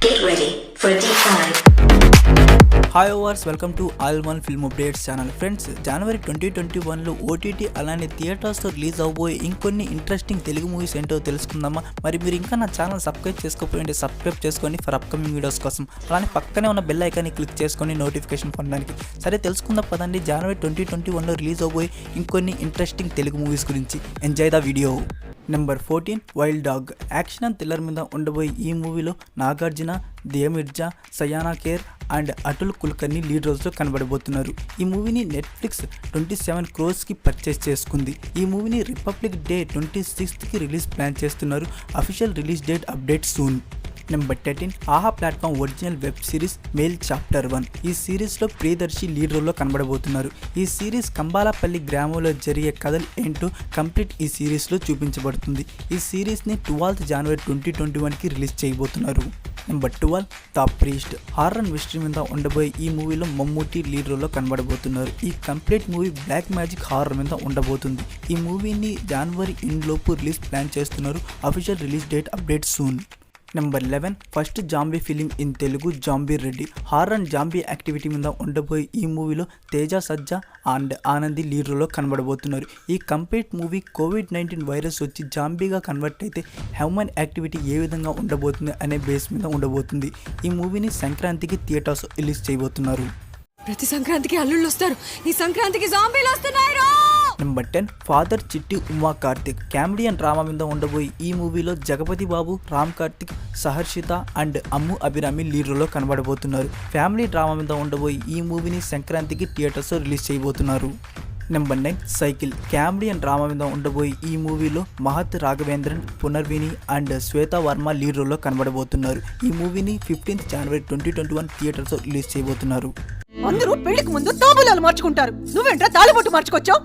Get ready for a deep dive. Hi overs, welcome to all one film updates channel. Friends, జనవరి 2021లో OTT అలానే థియేటర్స్లో release అవబోయే ఇంకొన్ని ఇంట్రెస్టింగ్ తెలుగు మూవీస్ ఏంటో తెలుసుకుందామా. మరి మీరు ఇంకా నా ఛానల్ సబ్స్క్రైబ్ చేసుకోకపోయింటే సబ్స్క్రైబ్ చేసుకొని ఫర్ అప్కమింగ్ వీడియోస్ కోసం, అలానే పక్కనే ఉన్న బెల్ ఐకాన్ని క్లిక్ చేసుకొని నోటిఫికేషన్ పొందడానికి. సరే తెలుసుకుందాం పదండి. జనవరి 2021లో రిలీజ్ అవబోయే ఇంకొన్ని ఇంట్రెస్టింగ్ తెలుగు మూవీస్ గురించి. Enjoy the video. Number 14 wild dog. Action and thriller మీద ఉండబోయే ఈ మూవీలో నాగార్జున, దియా మిర్జా, సయానా ఖేర్ అండ్ అటుల్ కుల్కర్ని లీడ్ రోల్స్లో కనబడబోతున్నారు. ఈ మూవీని నెట్ఫ్లిక్స్ 27 crores పర్చేస్ చేసుకుంది. ఈ మూవీని Republic Day 26th release plan చేస్తున్నారు. Official release date update soon. Number 13 Aha platform original web series mail chapter 1. ఈ సిరీస్లో ప్రియదర్శి లీడ్ రోల్లో కనబడబోతున్నారు. ఈ సిరీస్ కంబాలపల్లి గ్రామంలో జరిగే కథలు ఏంటో కంప్లీట్ ఈ సిరీస్లో చూపించబడుతుంది. ఈ సిరీస్ని 12th January 2021 రిలీజ్ చేయబోతున్నారు. Number 12 the priest. Horror mystery మీద ఉండబోయే ఈ మూవీలో మమ్మూటి లీడ్ రోల్లో కనబడబోతున్నారు. ఈ complete movie black magic horror మీద ఉండబోతుంది. ఈ మూవీని జనవరి లోపు రిలీజ్ ప్లాన్ చేస్తున్నారు. Official release date update soon. Number 11 first zombie film in Telugu zombie Reddy. Horror and zombie activity మీద ఉండబోయే ఈ మూవీలో తేజ సజ్జా అండ్ ఆనంది లీడ్ రోల్లో కనబడబోతున్నారు. ఈ కంప్లీట్ మూవీ COVID-19 వైరస్ వచ్చి జాంబీగా కన్వర్ట్ అయితే హ్యూమన్ యాక్టివిటీ ఏ విధంగా ఉండబోతుంది అనే బేస్ మీద ఉండబోతుంది. ఈ మూవీని సంక్రాంతికి థియేటర్స్ రిలీజ్ చేయబోతున్నారు. ప్రతి సంక్రాంతికి అల్లుళ్ళు వస్తారు, ఈ సంక్రాంతికి జాంబీలు వస్తున్నారు. Number 10 father Chitti Uma Karthik. Comedy and drama మీద ఉండబోయే ఈ మూవీలో జగపతి బాబు, రామ్ కార్తిక్, సహర్షిత అండ్ అమ్ము అభిరామి లీడ్ రోల్లో కనబడబోతున్నారు. ఫ్యామిలీ డ్రామా మీద ఉండబోయే ఈ మూవీని సంక్రాంతికి థియేటర్స్ రిలీజ్ చేయబోతున్నారు. Number 9 cycle. Comedy and drama మీద ఉండబోయే ఈ మూవీలో మహత్ రాఘవేంద్రన్, పునర్విని అండ్ శ్వేత వర్మ లీడ్ రోల్లో కనబడబోతున్నారు. ఈ మూవీని 15th January 2021 థియేటర్స్ రిలీజ్ చేయబోతున్నారు. అందరూ పెళ్లికి ముందు తాంబూలాలు మార్చుకుంటారు, నువ్వేంట్రా తాళిబొట్టు మార్చుకోవచ్చావు.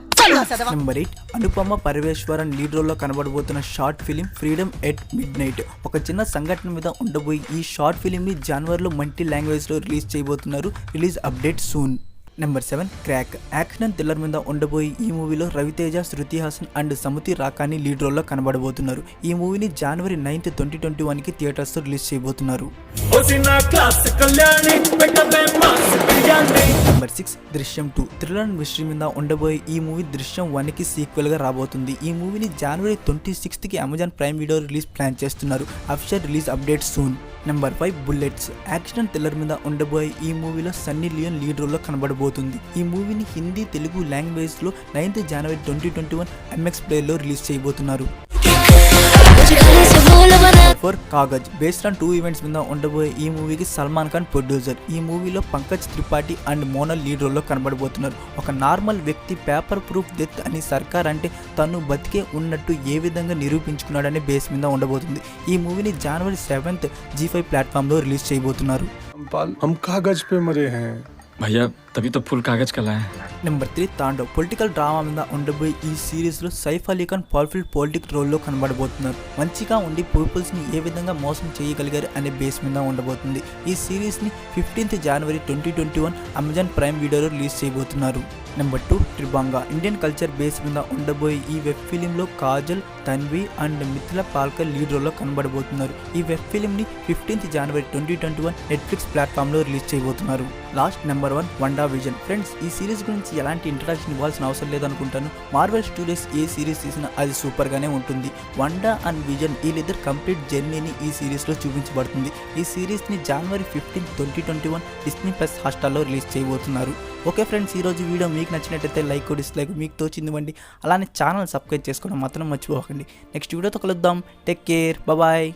నెంబర్ 8 అనుపమ పరమేశ్వరన్ లీడ్ రోల్లో కనబడబోతున్న short film freedom at midnight నైట్. ఒక చిన్న సంఘటన మీద ఉండబోయి ఈ షార్ట్ ఫిలింని జనవరిలో మల్టీ లాంగ్వేజ్లో రిలీజ్ చేయబోతున్నారు. Release update soon. Number 7 crack. Action and thriller మీద ఉండబోయి ఈ మూవీలో రవితేజ, శృతి హాసన్ అండ్ సముతి రాకాని లీడ్ రోల్లో కనబడబోతున్నారు. ఈ మూవీని January 9th 2021 థియేటర్స్ రిలీజ్ చేయబోతున్నారు. నెంబర్ 6 దృశ్యం 2. థ్రిల్లర్ అండ్ మిస్టరీ మీద ఉండబోయే ఈ మూవీ దృశ్యం 1కి సీక్వెల్గా రాబోతుంది. ఈ మూవీని January 26th Amazon Prime Video release plan చేస్తున్నారు. Official release update soon. Number 5 bullets. Action and thriller మీద ఉండబోయే ఈ మూవీలో సన్నీ లియోన్ లీడ్ రోల్లో కనబడబోతుంది. ఈ మూవీని హిందీ, తెలుగు లాంగ్వేజ్లో 9th January 2021 MX ప్లేలో రిలీజ్ చేయబోతున్నారు. For Kagaz. Based on 2 events మీద ఉండబోయే ఈ మూవీకి సల్మాన్ ఖాన్ ప్రొడ్యూసర్. ఈ మూవీలో పంకజ్ త్రిపాఠి అండ్ మోనల్ లీడ్ రోల్లో కనబడబోతున్నారు. ఒక నార్మల్ వ్యక్తి పేపర్ ప్రూఫ్ డెత్ అని సర్కార్ అంటే తను బతికే ఉన్నట్టు ఏ విధంగా నిరూపించుకున్నాడనే బేస్ మీద ఉండబోతుంది. ఈ మూవీని January 7th G5 ప్లాట్ఫామ్లో రిలీజ్ చేయబోతున్నారు. हम कागज पे मरे हैं भैया, तभी तो फुल कागज का लाए हैं. నెంబర్ 3 తాండవ్. పొలిటికల్ డ్రామా మీద ఉండబోయే ఈ సిరీస్లో సైఫ్ అలీ ఖాన్ పవర్ఫుల్ పొలిటిక్ రోల్లో కనబడబోతున్నారు. మంచిగా ఉండి పీపుల్స్ని ఏ విధంగా మోసం చేయగలిగారు అనే బేస్ మీద ఉండబోతుంది. ఈ సిరీస్ని 15th January 2021 అమెజాన్ ప్రైమ్ వీడియోలో రిలీజ్ చేయబోతున్నారు. Number 2 Tribhanga. Indian culture base మీద ఉండబోయే ఈ వెబ్ ఫిలింలో కాజల్, తన్వి అండ్ మిథిలా పాల్కర్ లీడ్ రోల్లో కనబడబోతున్నారు. ఈ వెబ్ ఫిలింని 15th January 2021 నెట్ఫ్లిక్స్ ప్లాట్ఫామ్లో రిలీజ్ చేయబోతున్నారు. Last number 1 Wanda Vision. Friends, ఈ సిరీస్ గురించి ఎలాంటి ఇంట్రడక్షన్ ఇవ్వాల్సిన అవసరం లేదనుకుంటాను. మార్వెల్ స్టూడియోస్ ఏ సిరీస్ తీసినా అది సూపర్గానే ఉంటుంది. వండా అండ్ విజన్ వీళ్ళిద్దరు కంప్లీట్ జర్నీని ఈ సిరీస్లో చూపించబడుతుంది. ఈ సిరీస్ని January 15th 2021 Disney+ హాట్‌స్టార్లో రిలీజ్ చేయబోతున్నారు. ఓకే ఫ్రెండ్స్, ఈరోజు వీడియో మీకు నచ్చినట్టయితే లైక్, డిస్లైక్ మీకు తోచిందివ్వండి. అలానే ఛానల్ సబ్స్క్రైబ్ చేసుకోవడం మాత్రం మర్చిపోకండి. నెక్స్ట్ వీడియోతో కలుద్దాం. Take care, bye.